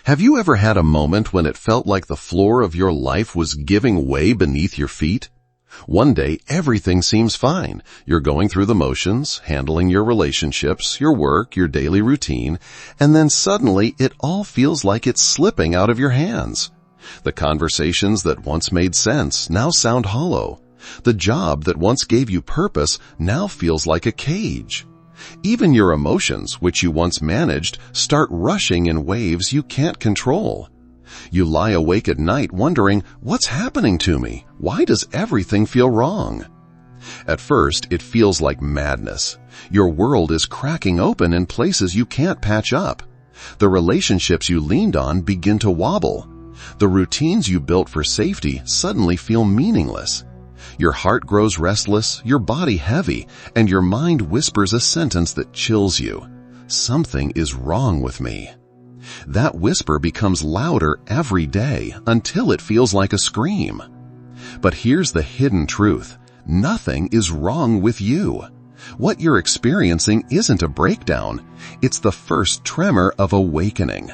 Have you ever had a moment when it felt like the floor of your life was giving way beneath your feet? One day, everything seems fine. You're going through the motions, handling your relationships, your work, your daily routine, and then suddenly it all feels like it's slipping out of your hands. The conversations that once made sense now sound hollow. The job that once gave you purpose now feels like a cage. Even your emotions, which you once managed, start rushing in waves you can't control. You lie awake at night wondering, what's happening to me? Why does everything feel wrong? At first, it feels like madness. Your world is cracking open in places you can't patch up. The relationships you leaned on begin to wobble. The routines you built for safety suddenly feel meaningless. Your heart grows restless, your body heavy, and your mind whispers a sentence that chills you. Something is wrong with me. That whisper becomes louder every day until it feels like a scream. But here's the hidden truth. Nothing is wrong with you. What you're experiencing isn't a breakdown. It's the first tremor of awakening.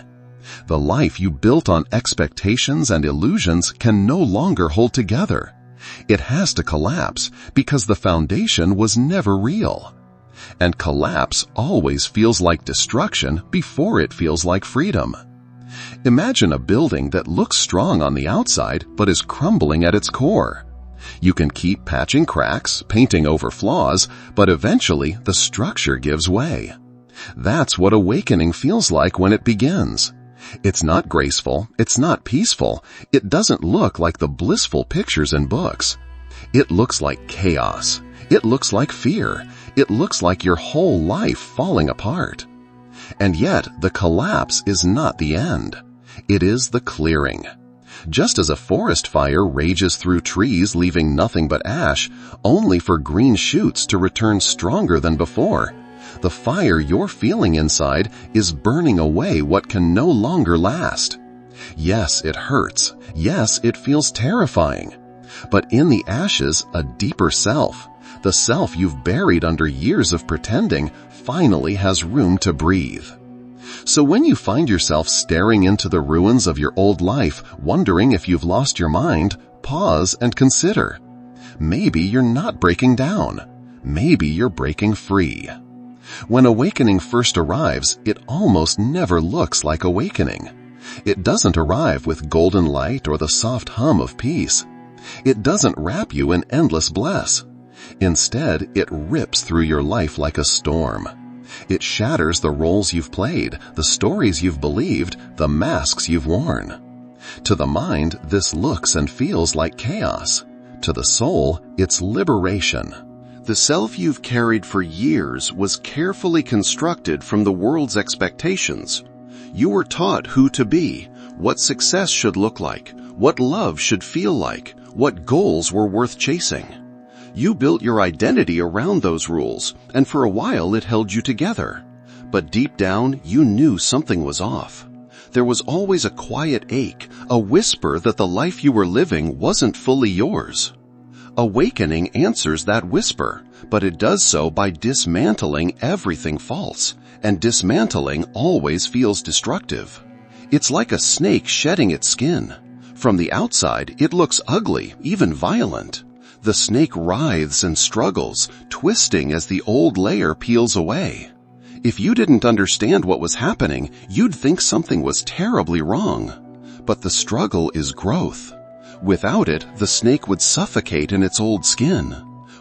The life you built on expectations and illusions can no longer hold together. It has to collapse because the foundation was never real. And collapse always feels like destruction before it feels like freedom. Imagine a building that looks strong on the outside but is crumbling at its core. You can keep patching cracks, painting over flaws, but eventually the structure gives way. That's what awakening feels like when it begins. It's not graceful, it's not peaceful, it doesn't look like the blissful pictures in books. It looks like chaos. It looks like fear. It looks like your whole life falling apart. And yet, the collapse is not the end. It is the clearing. Just as a forest fire rages through trees leaving nothing but ash, only for green shoots to return stronger than before, the fire you're feeling inside is burning away what can no longer last. Yes, it hurts. Yes, it feels terrifying. But in the ashes, a deeper self, the self you've buried under years of pretending, finally has room to breathe. So when you find yourself staring into the ruins of your old life, wondering if you've lost your mind, pause and consider. Maybe you're not breaking down. Maybe you're breaking free. When awakening first arrives, it almost never looks like awakening. It doesn't arrive with golden light or the soft hum of peace. It doesn't wrap you in endless bliss. Instead, it rips through your life like a storm. It shatters the roles you've played, the stories you've believed, the masks you've worn. To the mind, this looks and feels like chaos. To the soul, it's liberation. The self you've carried for years was carefully constructed from the world's expectations. You were taught who to be, what success should look like, what love should feel like, what goals were worth chasing. You built your identity around those rules, and for a while it held you together. But deep down, you knew something was off. There was always a quiet ache, a whisper that the life you were living wasn't fully yours. Awakening answers that whisper, but it does so by dismantling everything false, and dismantling always feels destructive. It's like a snake shedding its skin. From the outside, it looks ugly, even violent. The snake writhes and struggles, twisting as the old layer peels away. If you didn't understand what was happening, you'd think something was terribly wrong. But the struggle is growth. Without it, the snake would suffocate in its old skin.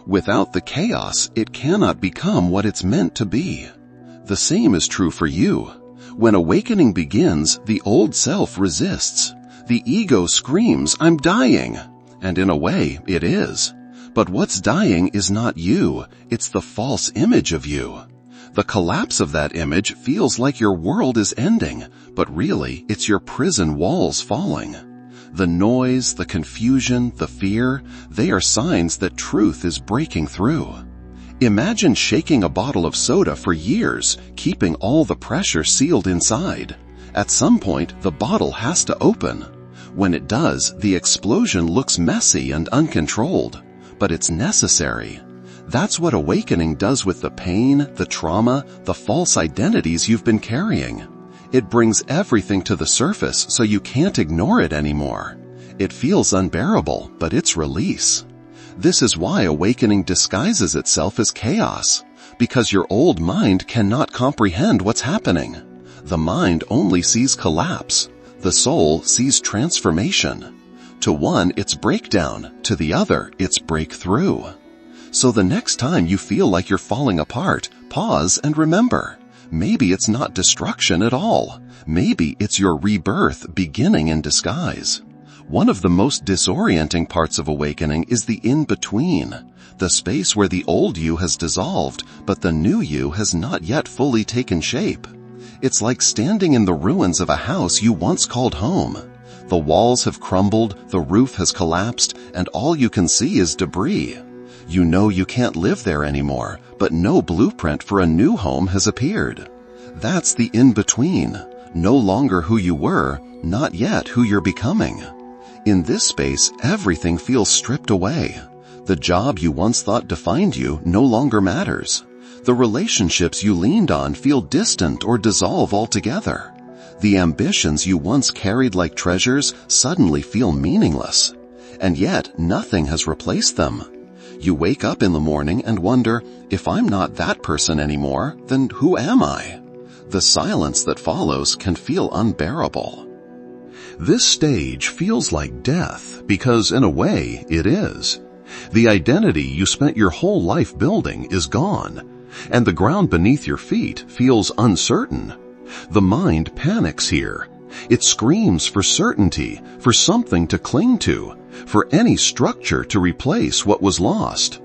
Without the chaos, it cannot become what it's meant to be. The same is true for you. When awakening begins, the old self resists. The ego screams, "I'm dying." And in a way, it is. But what's dying is not you, it's the false image of you. The collapse of that image feels like your world is ending, but really, it's your prison walls falling. The noise, the confusion, the fear, they are signs that truth is breaking through. Imagine shaking a bottle of soda for years, keeping all the pressure sealed inside. At some point, the bottle has to open. When it does, the explosion looks messy and uncontrolled, but it's necessary. That's what awakening does with the pain, the trauma, the false identities you've been carrying. It brings everything to the surface so you can't ignore it anymore. It feels unbearable, but it's release. This is why awakening disguises itself as chaos, because your old mind cannot comprehend what's happening. The mind only sees collapse. The soul sees transformation. To one, it's breakdown. To the other, it's breakthrough. So the next time you feel like you're falling apart, pause and remember. Maybe it's not destruction at all. Maybe it's your rebirth beginning in disguise. One of the most disorienting parts of awakening is the in-between, the space where the old you has dissolved, but the new you has not yet fully taken shape. It's like standing in the ruins of a house you once called home. The walls have crumbled, the roof has collapsed, and all you can see is debris. You know you can't live there anymore, but no blueprint for a new home has appeared. That's the in-between. No longer who you were, not yet who you're becoming. In this space, everything feels stripped away. The job you once thought defined you no longer matters. The relationships you leaned on feel distant or dissolve altogether. The ambitions you once carried like treasures suddenly feel meaningless. And yet, nothing has replaced them. You wake up in the morning and wonder, if I'm not that person anymore, then who am I? The silence that follows can feel unbearable. This stage feels like death because, in a way, it is. The identity you spent your whole life building is gone, and the ground beneath your feet feels uncertain. The mind panics here. It screams for certainty, for something to cling to, for any structure to replace what was lost.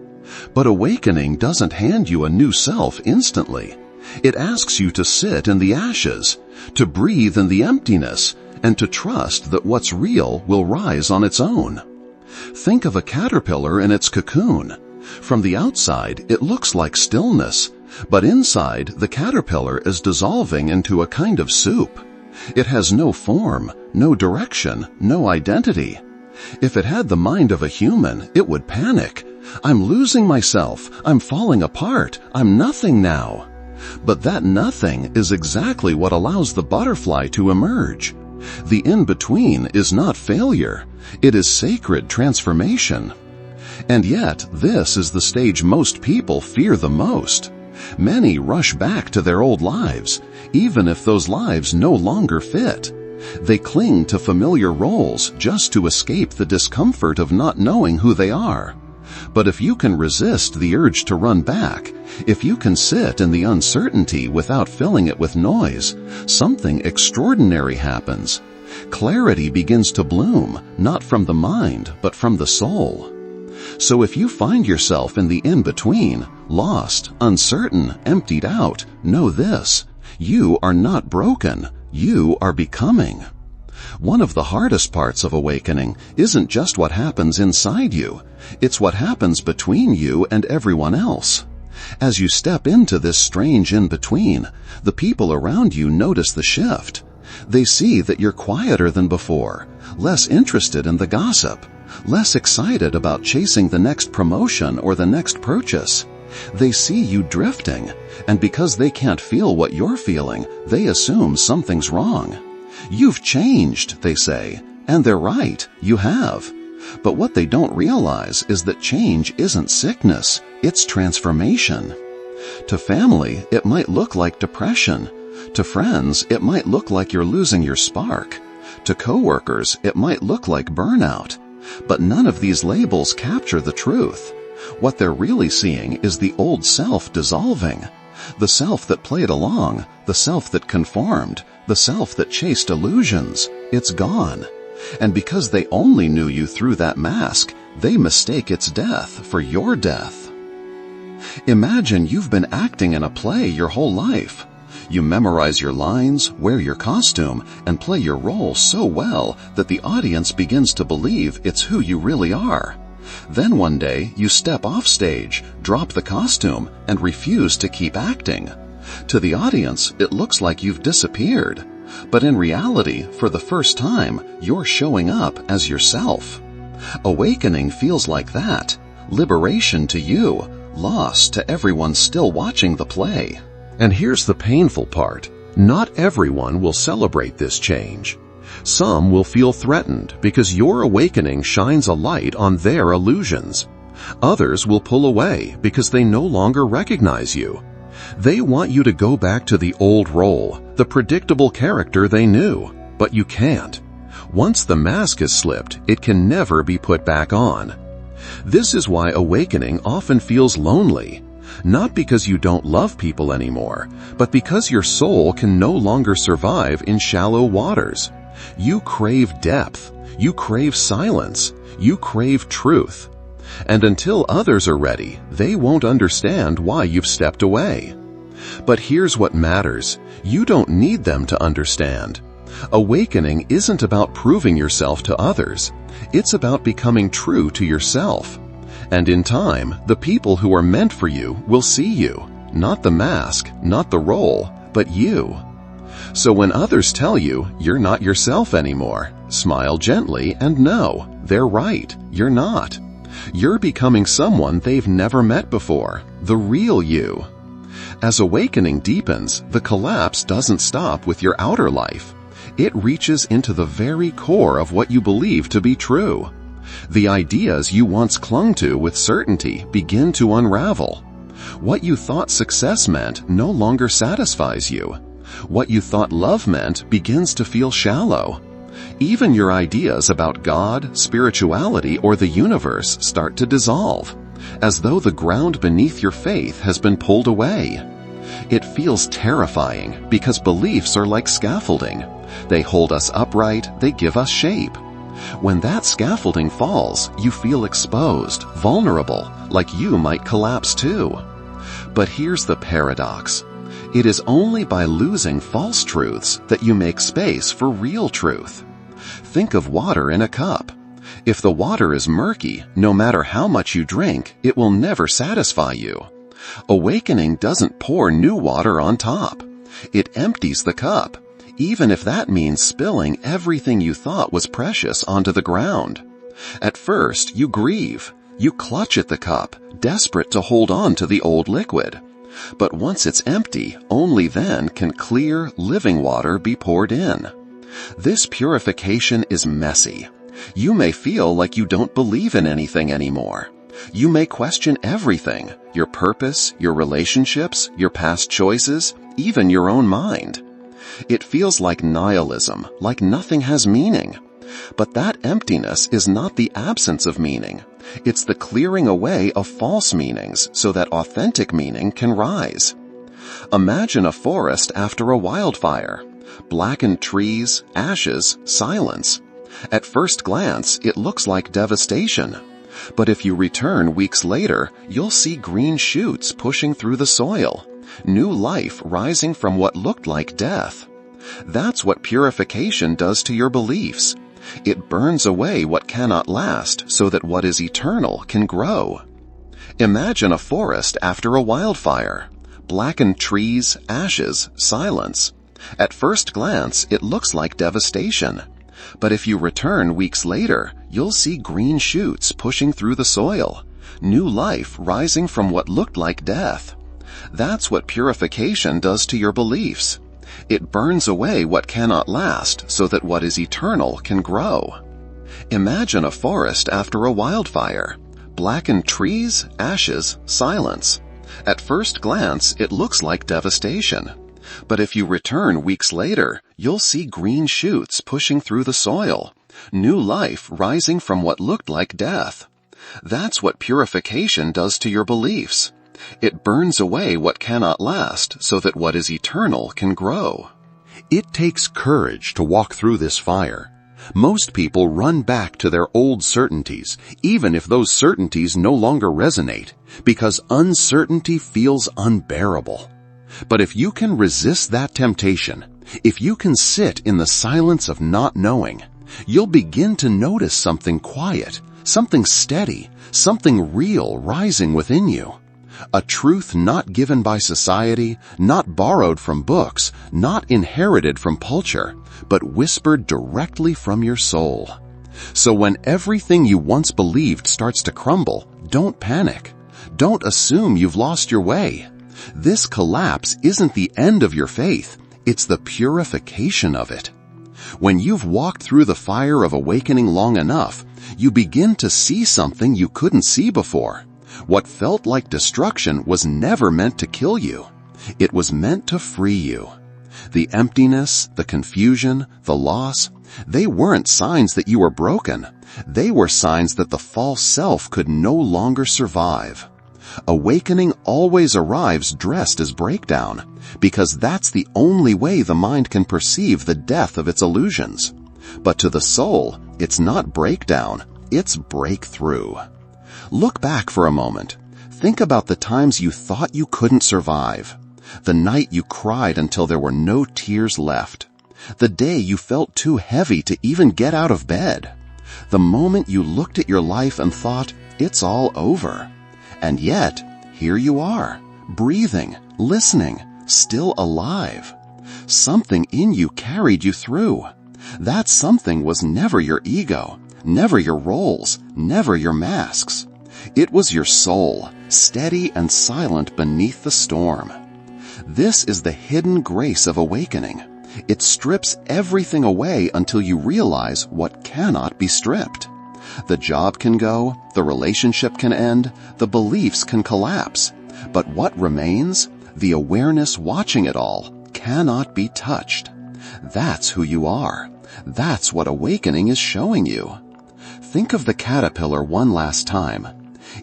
But awakening doesn't hand you a new self instantly. It asks you to sit in the ashes, to breathe in the emptiness, and to trust that what's real will rise on its own. Think of a caterpillar in its cocoon. From the outside, it looks like stillness, but inside, the caterpillar is dissolving into a kind of soup. It has no form, no direction, no identity. If it had the mind of a human, it would panic. I'm losing myself. I'm falling apart. I'm nothing now. But that nothing is exactly what allows the butterfly to emerge. The in-between is not failure. It is sacred transformation. And yet, this is the stage most people fear the most. Many rush back to their old lives, even if those lives no longer fit. They cling to familiar roles just to escape the discomfort of not knowing who they are. But if you can resist the urge to run back, if you can sit in the uncertainty without filling it with noise, something extraordinary happens. Clarity begins to bloom, not from the mind, but from the soul. So if you find yourself in the in-between, lost, uncertain, emptied out, know this: you are not broken. You are becoming. One of the hardest parts of awakening isn't just what happens inside you. It's what happens between you and everyone else. As you step into this strange in-between, the people around you notice the shift. They see that you're quieter than before, less interested in the gossip, less excited about chasing the next promotion or the next purchase. They see you drifting, and because they can't feel what you're feeling, they assume something's wrong. You've changed, they say, and they're right, you have. But what they don't realize is that change isn't sickness, it's transformation. To family, it might look like depression. To friends, it might look like you're losing your spark. To coworkers, it might look like burnout. But none of these labels capture the truth. What they're really seeing is the old self dissolving. The self that played along, the self that conformed, the self that chased illusions. It's gone. And because they only knew you through that mask, they mistake its death for your death. Imagine you've been acting in a play your whole life. You memorize your lines, wear your costume, and play your role so well that the audience begins to believe it's who you really are. Then one day, you step off stage, drop the costume, and refuse to keep acting. To the audience, it looks like you've disappeared. But in reality, for the first time, you're showing up as yourself. Awakening feels like that. Liberation to you, loss to everyone still watching the play. And here's the painful part. Not everyone will celebrate this change. Some will feel threatened because your awakening shines a light on their illusions. Others will pull away because they no longer recognize you. They want you to go back to the old role, the predictable character they knew, but you can't. Once the mask is slipped, it can never be put back on. This is why awakening often feels lonely. Not because you don't love people anymore, but because your soul can no longer survive in shallow waters. You crave depth. You crave silence. You crave truth. And until others are ready, they won't understand why you've stepped away. But here's what matters. You don't need them to understand. Awakening isn't about proving yourself to others. It's about becoming true to yourself. And in time, the people who are meant for you will see you. Not the mask, not the role, but you. So when others tell you you're not yourself anymore, smile gently and know they're right. You're not. You're becoming someone they've never met before, the real you. As awakening deepens, the collapse doesn't stop with your outer life. It reaches into the very core of what you believe to be true. The ideas you once clung to with certainty begin to unravel. What you thought success meant no longer satisfies you. What you thought love meant begins to feel shallow. Even your ideas about God, spirituality, or the universe start to dissolve, as though the ground beneath your faith has been pulled away. It feels terrifying because beliefs are like scaffolding. They hold us upright, they give us shape. When that scaffolding falls, you feel exposed, vulnerable, like you might collapse too. But here's the paradox. It is only by losing false truths that you make space for real truth. Think of water in a cup. If the water is murky, no matter how much you drink, it will never satisfy you. Awakening doesn't pour new water on top. It empties the cup, even if that means spilling everything you thought was precious onto the ground. At first, you grieve. You clutch at the cup, desperate to hold on to the old liquid. But once it's empty, only then can clear, living water be poured in. This purification is messy. You may feel like you don't believe in anything anymore. You may question everything, your purpose, your relationships, your past choices, even your own mind. It feels like nihilism, like nothing has meaning. But that emptiness is not the absence of meaning. It's the clearing away of false meanings so that authentic meaning can rise. Imagine a forest after a wildfire. Blackened trees, ashes, silence. At first glance, it looks like devastation. But if you return weeks later, you'll see green shoots pushing through the soil, new life rising from what looked like death. That's what purification does to your beliefs. It burns away what cannot last so that what is eternal can grow. Imagine a forest after a wildfire. Blackened trees, ashes, silence. At first glance, it looks like devastation. But if you return weeks later, you'll see green shoots pushing through the soil, new life rising from what looked like death. That's what purification does to your beliefs. It burns away what cannot last so that what is eternal can grow. Imagine a forest after a wildfire. Blackened trees, ashes, silence. At first glance, it looks like devastation. But if you return weeks later, you'll see green shoots pushing through the soil, new life rising from what looked like death. That's what purification does to your beliefs. It burns away what cannot last so that what is eternal can grow. It takes courage to walk through this fire. Most people run back to their old certainties, even if those certainties no longer resonate, because uncertainty feels unbearable. But if you can resist that temptation, if you can sit in the silence of not knowing, you'll begin to notice something quiet, something steady, something real rising within you. A truth not given by society, not borrowed from books, not inherited from culture, but whispered directly from your soul. So when everything you once believed starts to crumble, don't panic. Don't assume you've lost your way. This collapse isn't the end of your faith. It's the purification of it. When you've walked through the fire of awakening long enough, you begin to see something you couldn't see before. What felt like destruction was never meant to kill you. It was meant to free you. The emptiness, the confusion, the loss, they weren't signs that you were broken. They were signs that the false self could no longer survive. Awakening always arrives dressed as breakdown, because that's the only way the mind can perceive the death of its illusions. But to the soul, it's not breakdown, it's breakthrough. Look back for a moment. Think about the times you thought you couldn't survive. The night you cried until there were no tears left. The day you felt too heavy to even get out of bed. The moment you looked at your life and thought, it's all over. And yet, here you are, breathing, listening, still alive. Something in you carried you through. That something was never your ego, never your roles, never your masks. It was your soul, steady and silent beneath the storm. This is the hidden grace of awakening. It strips everything away until you realize what cannot be stripped. The job can go, the relationship can end, the beliefs can collapse. But what remains, the awareness watching it all, cannot be touched. That's who you are. That's what awakening is showing you. Think of the caterpillar one last time.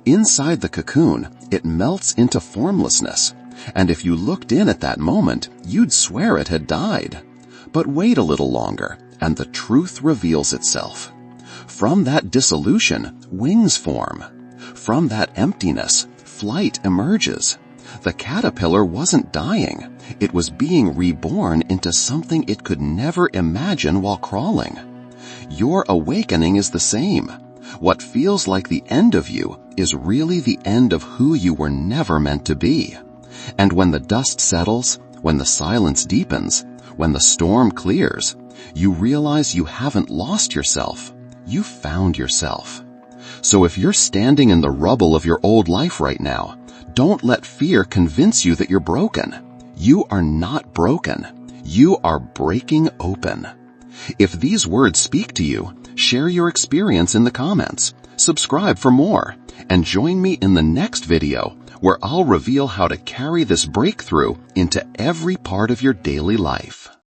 Inside the cocoon, it melts into formlessness. And if you looked in at that moment, you'd swear it had died. But wait a little longer, and the truth reveals itself. From that dissolution, wings form. From that emptiness, flight emerges. The caterpillar wasn't dying. It was being reborn into something it could never imagine while crawling. Your awakening is the same. What feels like the end of you is really the end of who you were never meant to be. And when the dust settles, when the silence deepens, when the storm clears, you realize you haven't lost yourself. You found yourself. So if you're standing in the rubble of your old life right now, don't let fear convince you that you're broken. You are not broken. You are breaking open. If these words speak to you, share your experience in the comments, subscribe for more, and join me in the next video where I'll reveal how to carry this breakthrough into every part of your daily life.